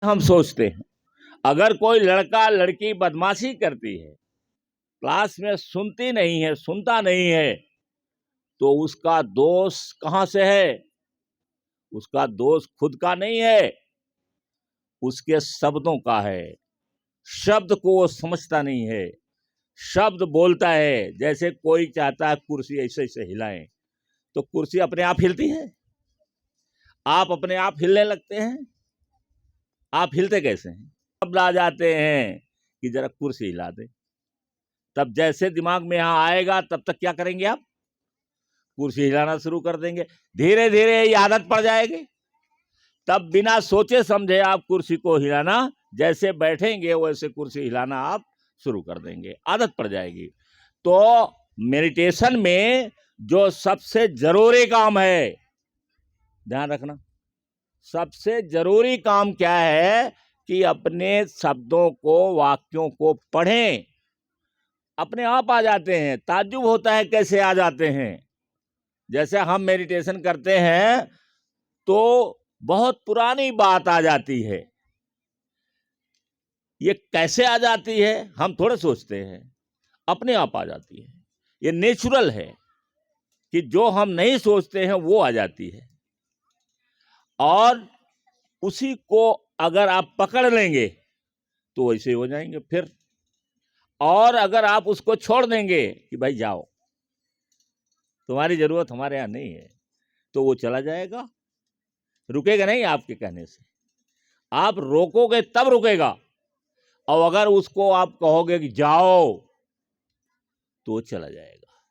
हम सोचते हैं अगर कोई लड़का लड़की बदमाशी करती है, क्लास में सुनती नहीं है, सुनता नहीं है, तो उसका दोष कहाँ से है? उसका दोष खुद का नहीं है, उसके शब्दों का है। शब्द को वो समझता नहीं है, शब्द बोलता है। जैसे कोई चाहता है कुर्सी ऐसे ऐसे हिलाएं, तो कुर्सी अपने आप हिलती है? आप अपने आप हिलने लगते हैं? आप हिलते कैसे हैं? शब्द आ जाते हैं कि जरा कुर्सी हिला दे, तब जैसे दिमाग में यहाँ आएगा तब तक क्या करेंगे आप? कुर्सी हिलाना शुरू कर देंगे। धीरे धीरे ये आदत पड़ जाएगी, तब बिना सोचे समझे आप कुर्सी को हिलाना, जैसे बैठेंगे वैसे कुर्सी हिलाना आप शुरू कर देंगे, आदत पड़ जाएगी। तो मेडिटेशन में जो सबसे जरूरी काम है, ध्यान रखना, सबसे जरूरी काम क्या है कि अपने शब्दों को, वाक्यों को पढ़ें। अपने आप आ जाते हैं। ताज्जुब होता है कैसे आ जाते हैं। जैसे हम मेडिटेशन करते हैं तो बहुत पुरानी बात आ जाती है। ये कैसे आ जाती है हम थोड़े सोचते हैं, अपने आप आ जाती है। ये नेचुरल है कि जो हम नहीं सोचते हैं वो आ जाती है, और उसी को अगर आप पकड़ लेंगे तो वैसे हो जाएंगे फिर। और अगर आप उसको छोड़ देंगे कि भाई जाओ, तुम्हारी जरूरत हमारे यहाँ नहीं है, तो वो चला जाएगा, रुकेगा नहीं आपके कहने से। आप रोकोगे तब रुकेगा, और अगर उसको आप कहोगे कि जाओ तो वो चला जाएगा।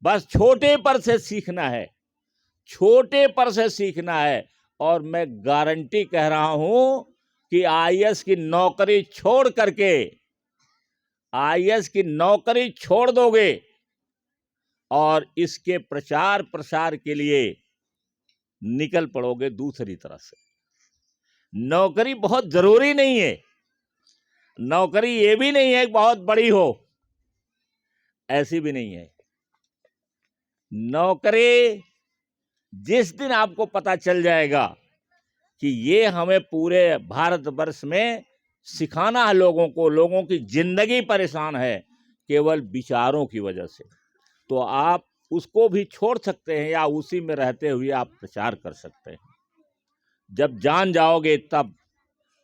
बस छोटे पर से सीखना है, छोटे पर से सीखना है। और मैं गारंटी कह रहा हूं कि आईएएस की नौकरी छोड़ करके, आईएएस की नौकरी छोड़ दोगे और इसके प्रचार प्रसार के लिए निकल पड़ोगे दूसरी तरफ से। नौकरी बहुत जरूरी नहीं है, नौकरी ये भी नहीं है कि बहुत बड़ी हो, ऐसी भी नहीं है। नौकरी जिस दिन आपको पता चल जाएगा कि ये हमें पूरे भारतवर्ष में सिखाना है लोगों को, लोगों की जिंदगी परेशान है केवल विचारों की वजह से, तो आप उसको भी छोड़ सकते हैं या उसी में रहते हुए आप प्रचार कर सकते हैं। जब जान जाओगे तब,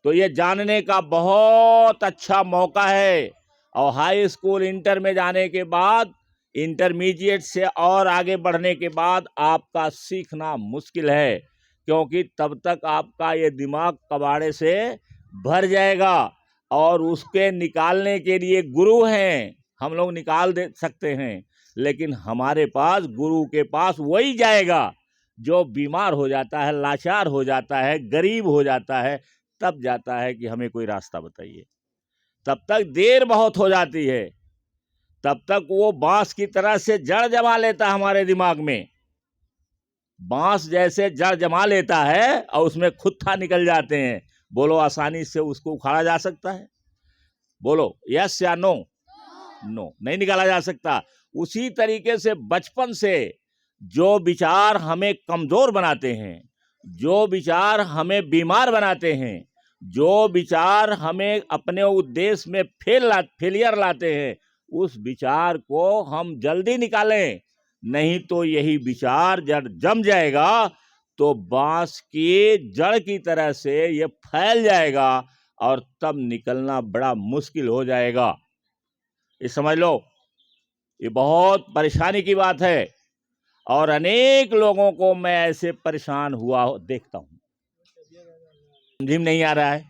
तो ये जानने का बहुत अच्छा मौका है। और हाई स्कूल इंटर में जाने के बाद, इंटरमीडिएट से और आगे बढ़ने के बाद आपका सीखना मुश्किल है, क्योंकि तब तक आपका ये दिमाग कबाड़े से भर जाएगा। और उसके निकालने के लिए गुरु हैं, हम लोग निकाल दे सकते हैं, लेकिन हमारे पास, गुरु के पास वही जाएगा जो बीमार हो जाता है, लाचार हो जाता है, गरीब हो जाता है, तब जाता है कि हमें कोई रास्ता बताइए। तब तक देर बहुत हो जाती है, तब तक वो बांस की तरह से जड़ जमा लेता है हमारे दिमाग में। बांस जैसे जड़ जमा लेता है और उसमें खुत्था निकल जाते हैं। बोलो, आसानी से उसको उखाड़ा जा सकता है? बोलो यस या नो? नो, नहीं निकाला जा सकता। उसी तरीके से बचपन से जो विचार हमें कमजोर बनाते हैं, जो विचार हमें बीमार बनाते हैं, जो विचार हमें अपने उद्देश्य में फेलियर लाते हैं, उस विचार को हम जल्दी निकालें, नहीं तो यही विचार जब जम जाएगा तो बांस की जड़ की तरह से ये फैल जाएगा और तब निकलना बड़ा मुश्किल हो जाएगा। ये समझ लो, ये बहुत परेशानी की बात है। और अनेक लोगों को मैं ऐसे परेशान हुआ देखता हूं, समझ में नहीं आ रहा है।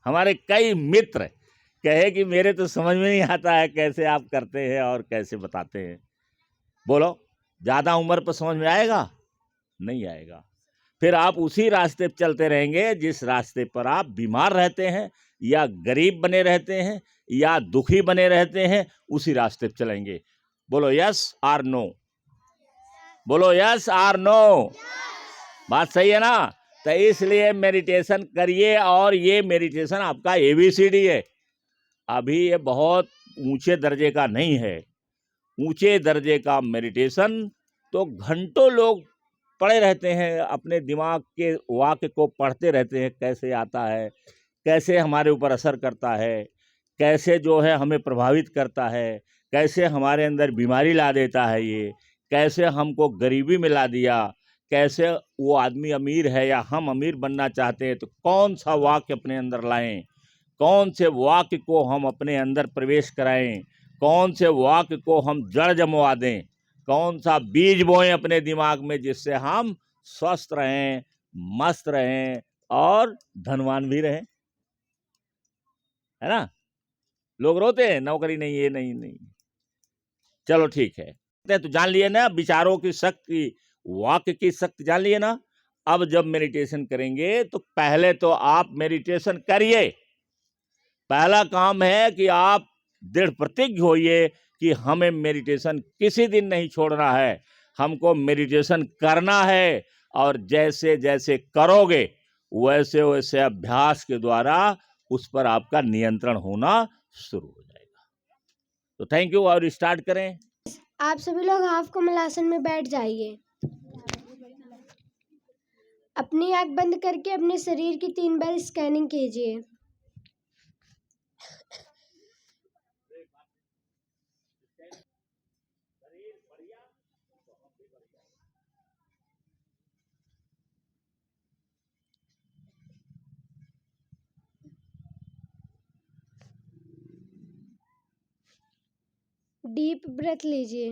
हमारे कई मित्र कहे कि मेरे तो समझ में नहीं आता है कैसे आप करते हैं और कैसे बताते हैं। बोलो, ज्यादा उम्र पर समझ में आएगा? नहीं आएगा। फिर आप उसी रास्ते पर चलते रहेंगे जिस रास्ते पर आप बीमार रहते हैं, या गरीब बने रहते हैं, या दुखी बने रहते हैं, उसी रास्ते पर चलेंगे। बोलो यस और नो? बोलो यस और नो? बात सही है ना? तो इसलिए मेडिटेशन करिए, और ये मेडिटेशन आपका ABCD है। अभी ये बहुत ऊंचे दर्जे का नहीं है। ऊंचे दर्जे का मेडिटेशन तो घंटों लोग पड़े रहते हैं, अपने दिमाग के वाक्य को पढ़ते रहते हैं, कैसे आता है, कैसे हमारे ऊपर असर करता है, कैसे जो है हमें प्रभावित करता है, कैसे हमारे अंदर बीमारी ला देता है, ये कैसे हमको गरीबी में ला दिया, कैसे वो आदमी अमीर है या हम अमीर बनना चाहते हैं, तो कौन सा वाक्य अपने अंदर लाएं, कौन से वाक्य को हम अपने अंदर प्रवेश कराएं, कौन से वाक्य को हम जड़ जमवा दें, कौन सा बीज बोएं अपने दिमाग में, जिससे हम स्वस्थ रहें, मस्त रहें और धनवान भी रहें। है ना? लोग रोते हैं नौकरी नहीं, ये नहीं नहीं। चलो ठीक है, तो जान लिए ना विचारों की शक्ति, वाक्य की शक्ति जान लिए ना। अब जब मेडिटेशन करेंगे तो पहले तो आप मेडिटेशन करिए। पहला काम है कि आप दृढ़ प्रतिज्ञ होइए कि हमें मेडिटेशन किसी दिन नहीं छोड़ना है, हमको मेडिटेशन करना है। और जैसे जैसे करोगे वैसे वैसे अभ्यास के द्वारा उस पर आपका नियंत्रण होना शुरू हो जाएगा। तो थैंक यू, और स्टार्ट करें। आप सभी लोग हाफ कमल आसन में बैठ जाइए। अपनी आंख बंद करके अपने शरीर की 3 बार स्कैनिंग कीजिए। डीप ब्रेथ लीजिए।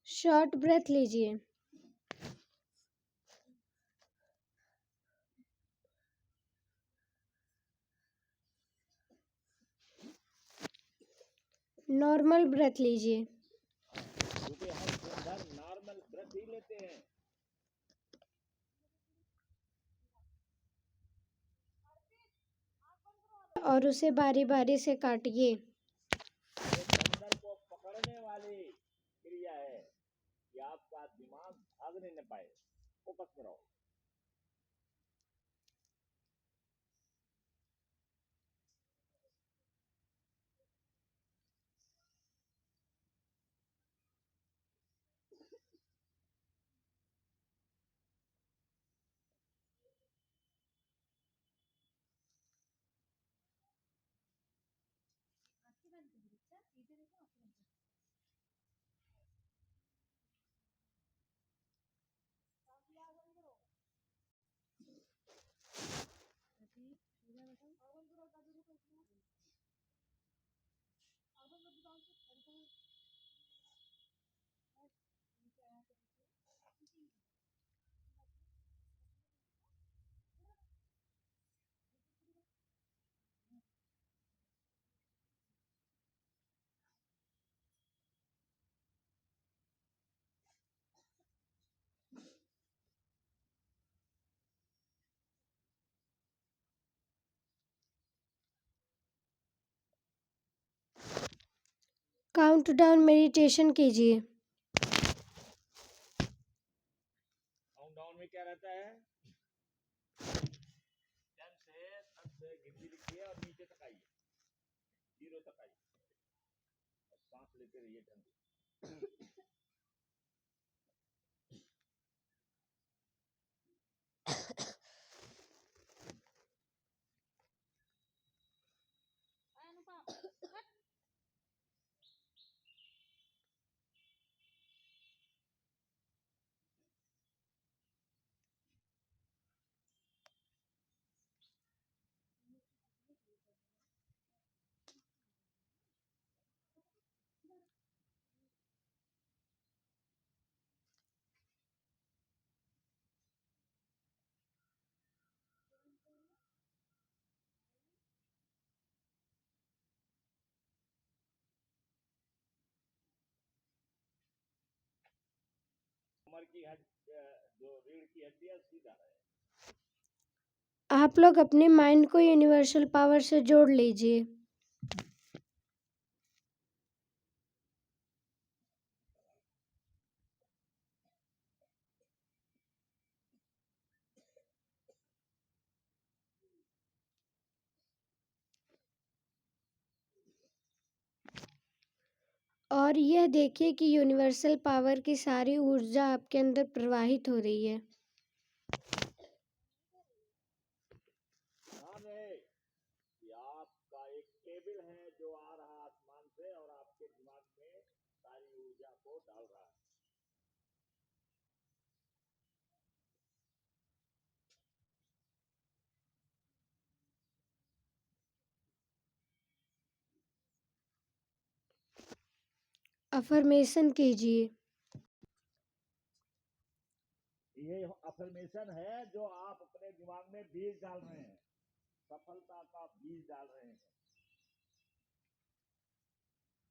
शॉर्ट ब्रेथ लीजिए। नॉर्मल ब्रेथ लीजिए। नॉर्मल ब्रेथ ही लेते हैं। और उसे बारी बारी से काटिए। बंदर को पकड़ने वाली क्रिया है कि आपका दिमाग भागने न पाए, फोकस में रहो। काउंट डाउन मेडिटेशन कीजिए। काउंट डाउन में क्या रहता है? 10 से 10 से गिनती लिखिए और नीचे तक आइए, 0 तक आइए, सांस लेते रहिए ढंग से। कमर की जो रीढ़ की हड्डी है सीधा रहे। आप लोग अपने माइंड को यूनिवर्सल पावर से जोड़ लीजिए। और यह देखिए कि यूनिवर्सल पावर की सारी ऊर्जा आपके अंदर प्रवाहित हो रही है। ध्यान रहे कि आपका एक केबल है जो आ रहा आसमान से और आपके दिमाग में सारी ऊर्जा को डाल रहा है। अफर्मेशन कीजिए। ये अफर्मेशन है जो आप अपने दिमाग में बीज डाल रहे हैं, सफलता का बीज डाल रहे हैं,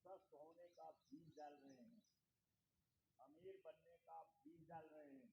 स्वस्थ होने का बीज डाल रहे हैं, अमीर बनने का बीज डाल रहे हैं।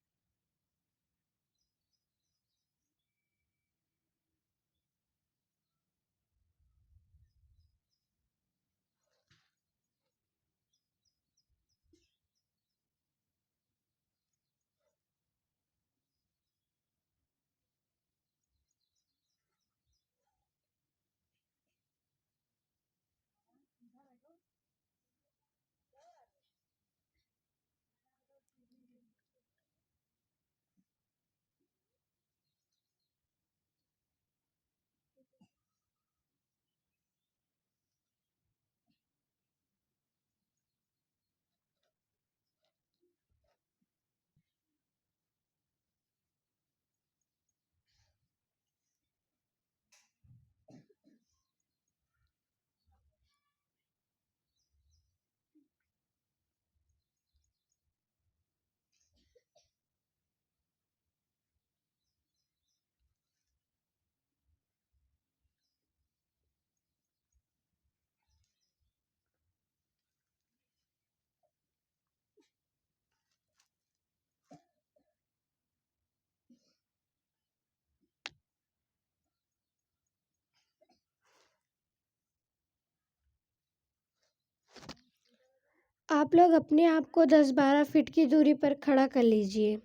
आप लोग अपने आप को 10-12 फीट की दूरी पर खड़ा कर लीजिए।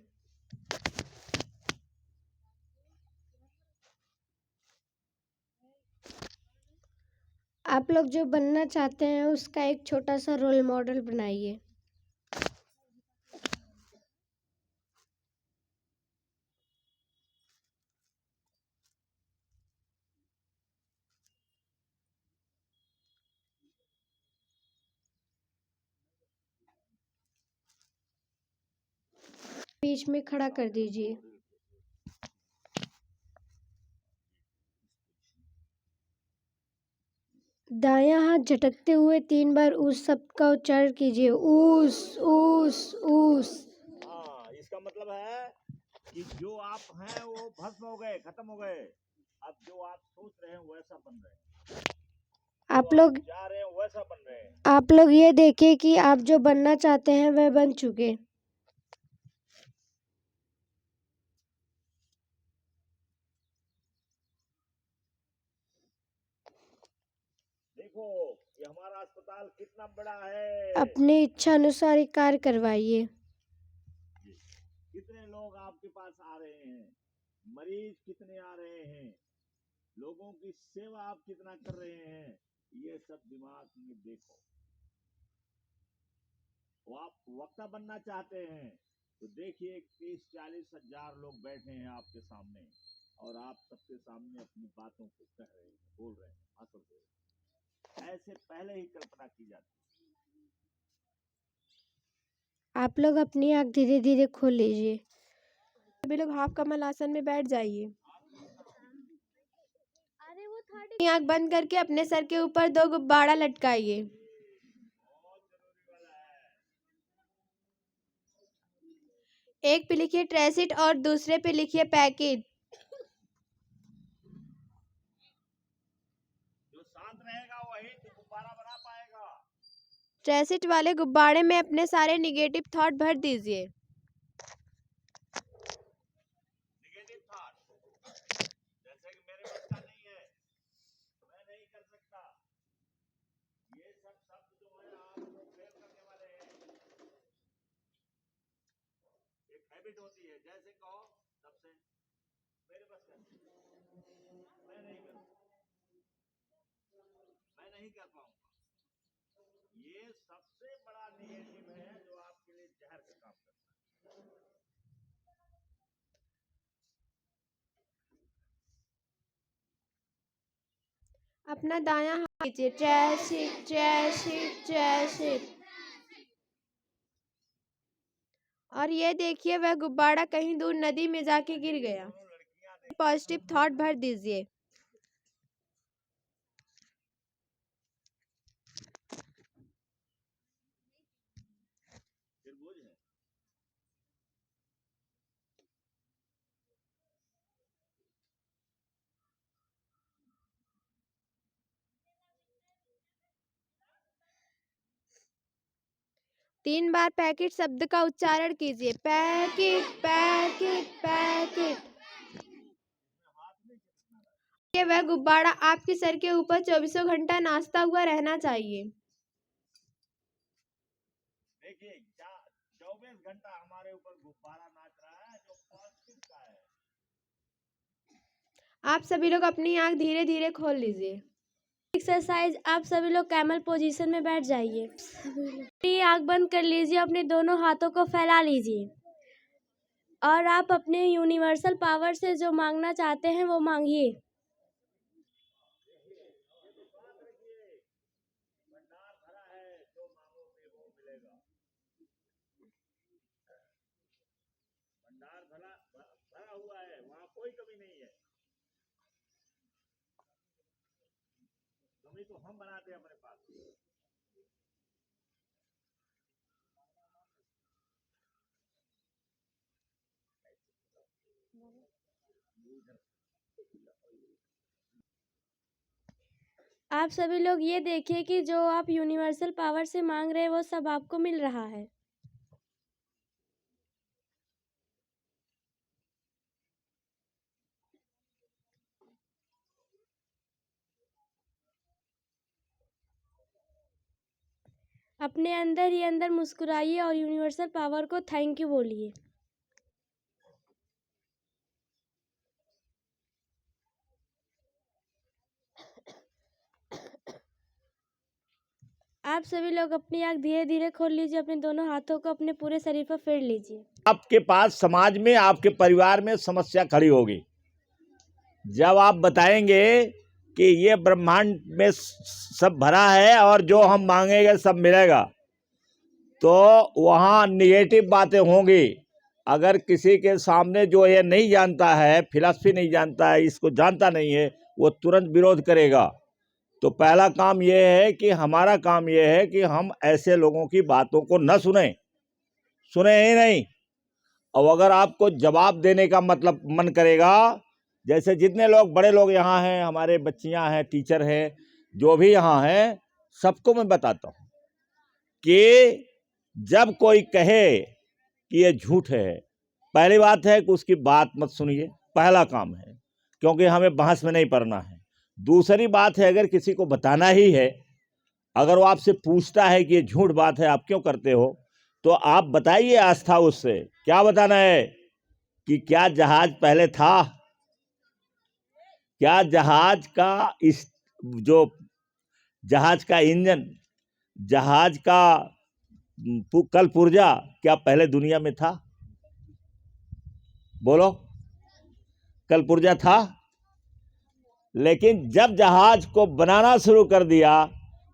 आप लोग जो बनना चाहते हैं उसका एक छोटा सा रोल मॉडल बनाइए। बीच में खड़ा कर दीजिए। दायां हाथ झटकते हुए 3 बार उस शब्द का उच्चारण कीजिए, ऊस ऊस ऊस। हाँ, इसका मतलब है कि जो आप हैं वो भस्म हो गए, खत्म हो गए। अब जो आप सोच रहे हैं वैसा बन रहे हैं, आप लोग जा रहे हैं वैसा बन रहे हैं। आप लोग ये देखिए कि आप जो बनना चाहते हैं वह बन चुके। देखो ये हमारा अस्पताल कितना बड़ा है। अपनी इच्छा अनुसार ही कार्य करवाइए। कितने लोग आपके पास आ रहे हैं, मरीज कितने आ रहे हैं, लोगों की सेवा आप कितना कर रहे हैं, ये सब दिमाग में देखो। वो आप वक्ता बनना चाहते हैं तो देखिए 30-40 हजार लोग बैठे हैं आपके सामने और आप सबके सामने अपनी बातों को कह रहे हैं, बोल रहे हैं, भाषण दे रहे हैं। ऐसे पहले ही कल्पना की जाती है। आप लोग अपनी आँख धीरे धीरे खोल लीजिए। सभी लोग हाफ कमल आसन में बैठ जाइए। आँख बंद करके अपने सर के ऊपर 2 गुब्बारा लटकाइए। एक पे लिखिए ट्रेसिट और दूसरे पे लिखिए पैकेट। जो शांत रहेगा वही गुब्बारा बना पाएगा। ट्रेसिट वाले गुब्बारे में अपने सारे निगेटिव थॉट भर दीजिए। नेगेटिव थॉट जैसे कि मेरे बस का नहीं है, मैं नहीं कर सकता, ये सब शब्द जो है आपको फेल करने वाले हैं। एक हैबिट होती है, जैसे कहो सबसे मेरे बस का नहीं, मैं नहीं कर सकता, मैं नहीं कर पाऊंगा, ये सबसे बड़ा निगेटिव है जो आपके लिए जहर का काम करता है। अपना दायां हाथ कीजिए, trash it, trash it, trash it. और ये देखिए वह गुब्बारा कहीं दूर नदी में जाके गिर गया। पॉजिटिव थॉट भर दीजिए। फिर बोझ है। 3 बार पैकेट शब्द का उच्चारण कीजिए, पैकेट, पैकेट, पैकेट। ये वह गुब्बारा आपके सर के ऊपर 24 घंटा नाचता हुआ रहना चाहिए। देखिए 24 घंटा हमारे ऊपर गुब्बारा नाच रहा है जो पॉजिटिव का है। आप सभी लोग अपनी आंख धीरे धीरे खोल लीजिए। एक्सरसाइज, आप सभी लोग कैमल पोजीशन में बैठ जाइए। अपनी आंख बंद कर लीजिए, अपने दोनों हाथों को फैला लीजिए और आप अपने यूनिवर्सल पावर से जो मांगना चाहते हैं वो मांगिए। भंडार भरा है, जो मांगोगे वो मिलेगा। भंडार भरा हुआ है, वहां कोई कमी नहीं है। कमी तो हम बनाते हैं अपने पास। आप सभी लोग ये देखिए कि जो आप यूनिवर्सल पावर से मांग रहे हैं वो सब आपको मिल रहा है। अपने अंदर ही अंदर मुस्कुराइए और यूनिवर्सल पावर को थैंक यू बोलिए। आप सभी लोग अपनी आंख धीरे धीरे खोल लीजिए, अपने दोनों हाथों को अपने पूरे शरीर पर फेर लीजिए। आपके पास समाज में, आपके परिवार में समस्या खड़ी होगी जब आप बताएंगे कि ये ब्रह्मांड में सब भरा है और जो हम मांगेंगे सब मिलेगा, तो वहाँ निगेटिव बातें होंगी। अगर किसी के सामने जो ये नहीं जानता है, फिलॉसफी नहीं जानता है, इसको जानता नहीं है, वो तुरंत विरोध करेगा। तो पहला काम ये है कि हमारा काम ये है कि हम ऐसे लोगों की बातों को न सुने ही नहीं। और अगर आपको जवाब देने का मतलब मन करेगा, जैसे जितने लोग बड़े लोग यहाँ हैं, हमारे बच्चियाँ हैं, टीचर हैं, जो भी यहाँ हैं, सबको मैं बताता हूँ कि जब कोई कहे कि ये झूठ है, पहली बात है कि उसकी बात मत सुनिए, पहला काम है, क्योंकि हमें बहस में नहीं पड़ना है। दूसरी बात है, अगर किसी को बताना ही है, अगर वो आपसे पूछता है कि ये झूठ बात है, आप क्यों करते हो, तो आप बताइए आस्था उससे। क्या बताना है कि क्या जहाज पहले था? क्या जहाज का जो जहाज का इंजन, जहाज का कल पुर्जा क्या पहले दुनिया में था? बोलो, कल पुर्जा था? लेकिन जब जहाज को बनाना शुरू कर दिया,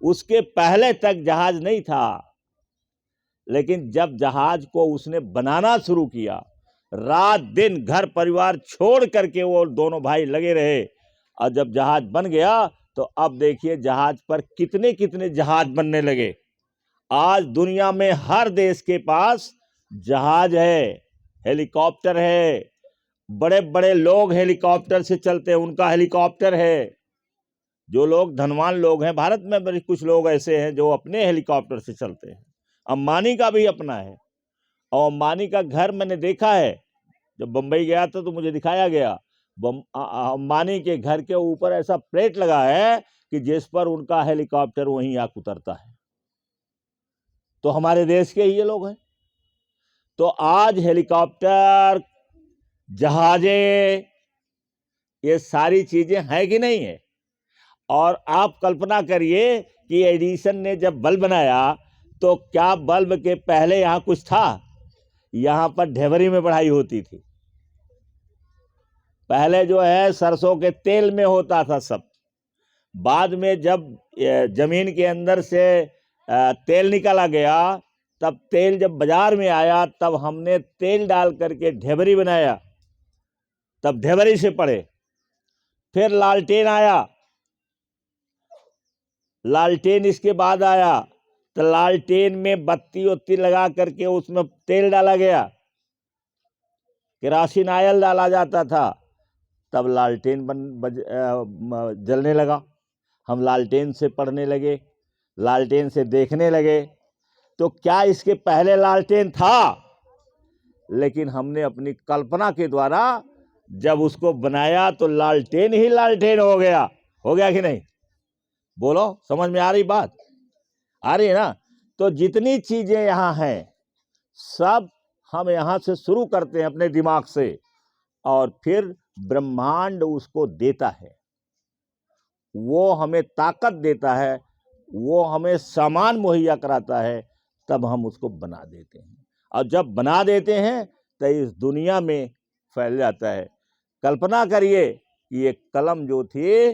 उसके पहले तक जहाज नहीं था। लेकिन जब जहाज को उसने बनाना शुरू किया, रात दिन घर परिवार छोड़ करके वो दोनों भाई लगे रहे, और जब जहाज बन गया तो अब देखिए जहाज पर कितने कितने जहाज बनने लगे। आज दुनिया में हर देश के पास जहाज है, हेलीकॉप्टर है, बड़े बड़े लोग हेलीकॉप्टर से चलते हैं, उनका हेलीकॉप्टर है। जो लोग धनवान लोग हैं, भारत में बड़े कुछ लोग ऐसे हैं जो अपने हेलीकॉप्टर से चलते हैं। अंबानी का भी अपना है, और अंबानी का घर मैंने देखा है, जब बंबई गया था तो मुझे दिखाया गया। अंबानी के घर के ऊपर ऐसा प्लेट लगा है कि जिस पर उनका हेलीकॉप्टर वहीं आके उतरता है। तो हमारे देश के ही ये लोग हैं। तो आज हेलीकॉप्टर, जहाजे, ये सारी चीजें हैं कि नहीं है? और आप कल्पना करिए कि एडिसन ने जब बल्ब बनाया तो क्या बल्ब के पहले यहाँ कुछ था? यहाँ पर ढेबरी में पढ़ाई होती थी। पहले जो है सरसों के तेल में होता था सब। बाद में जब जमीन के अंदर से तेल निकाला गया, तब तेल जब बाजार में आया, तब हमने तेल डाल करके ढेबरी बनाया, तब ढेबरी से पढ़े। फिर लालटेन आया, लालटेन इसके बाद आया, तो लालटेन में बत्ती उत्ती लगा करके उसमें तेल डाला गया, केरासिन ऑयल डाला जाता था, तब लालटेन जलने लगा। हम लालटेन से पढ़ने लगे, लालटेन से देखने लगे। तो क्या इसके पहले लालटेन था? लेकिन हमने अपनी कल्पना के द्वारा जब उसको बनाया तो लालटेन ही लालटेन हो गया। हो गया कि नहीं? बोलो, समझ में आ रही बात? आ रही है ना? तो जितनी चीजें यहाँ हैं सब हम यहाँ से शुरू करते हैं अपने दिमाग से, और फिर ब्रह्मांड उसको देता है, वो हमें ताकत देता है, वो हमें सामान मुहैया कराता है, तब हम उसको बना देते हैं। और जब बना देते हैं तो इस दुनिया में फैल जाता है। कल्पना करिए कि ये कलम जो थी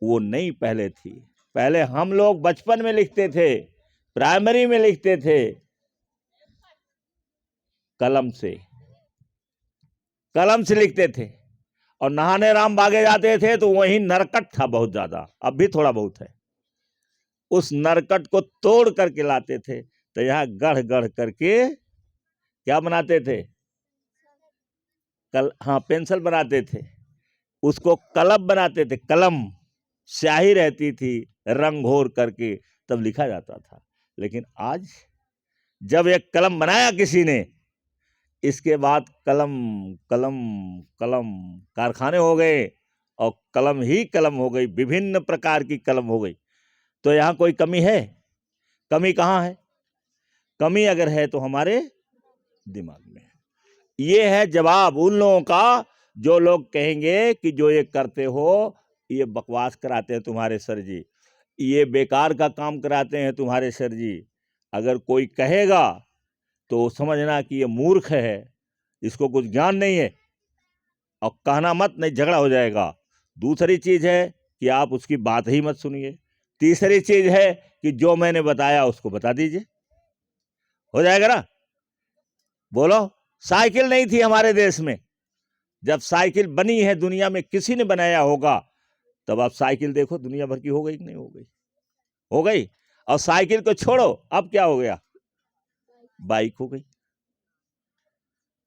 वो नहीं पहले थी। पहले हम लोग बचपन में लिखते थे, प्राइमरी में लिखते थे कलम से लिखते थे, और नहाने राम बागे जाते थे तो वहीं नरकट था बहुत ज्यादा, अब भी थोड़ा बहुत है। उस नरकट को तोड़ करके लाते थे, तो यहाँ गढ़ गढ़ करके क्या बनाते थे? पेंसिल बनाते थे, उसको कलम बनाते थे। कलम स्याही रहती थी, रंग घोर करके तब लिखा जाता था। लेकिन आज जब एक कलम बनाया किसी ने, इसके बाद कलम कलम कलम कारखाने हो गए, और कलम ही कलम हो गई, विभिन्न प्रकार की कलम हो गई। तो यहाँ कोई कमी है? कमी कहाँ है? कमी अगर है तो हमारे दिमाग में है। ये है जवाब उन लोगों का जो लोग कहेंगे कि जो ये करते हो ये बकवास कराते हैं तुम्हारे सर जी, ये बेकार का काम कराते हैं तुम्हारे सर जी। अगर कोई कहेगा तो समझना कि ये मूर्ख है, इसको कुछ ज्ञान नहीं है, और कहना मत, नहीं झगड़ा हो जाएगा। दूसरी चीज है कि आप उसकी बात ही मत सुनिए। तीसरी चीज है कि जो मैंने बताया उसको बता दीजिए, हो जाएगा ना? बोलो, साइकिल नहीं थी हमारे देश में, जब साइकिल बनी है दुनिया में किसी ने बनाया होगा, तब आप साइकिल देखो दुनिया भर की हो गई कि नहीं हो गई? हो गई। और साइकिल को छोड़ो, अब क्या हो गया? बाइक हो गई।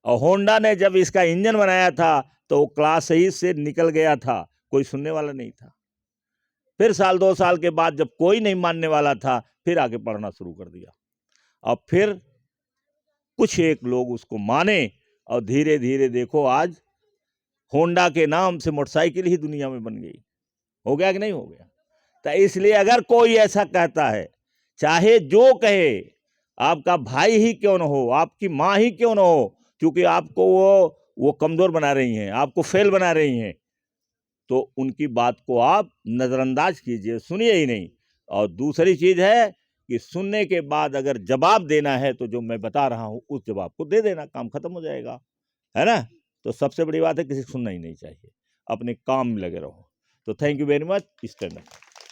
और होंडा ने जब इसका इंजन बनाया था तो वो क्लास ही से निकल गया था, कोई सुनने वाला नहीं था। फिर साल 2 साल के बाद जब कोई नहीं मानने वाला था, फिर आगे पढ़ना शुरू कर दिया, और फिर कुछ एक लोग उसको माने, और धीरे धीरे देखो आज होंडा के नाम से मोटरसाइकिल ही दुनिया में बन गई। हो गया कि नहीं हो गया? तो इसलिए अगर कोई ऐसा कहता है, चाहे जो कहे, आपका भाई ही क्यों न हो, आपकी माँ ही क्यों न हो, क्योंकि आपको वो कमजोर बना रही हैं, आपको फेल बना रही हैं, तो उनकी बात को आप नजरअंदाज कीजिए, सुनिए ही नहीं। और दूसरी चीज है कि सुनने के बाद अगर जवाब देना है तो जो मैं बता रहा हूं उस जवाब को दे देना, काम खत्म हो जाएगा, है ना? तो सबसे बड़ी बात है किसी को सुनना ही नहीं चाहिए, अपने काम में लगे रहो। तो thank you very much. Stand up.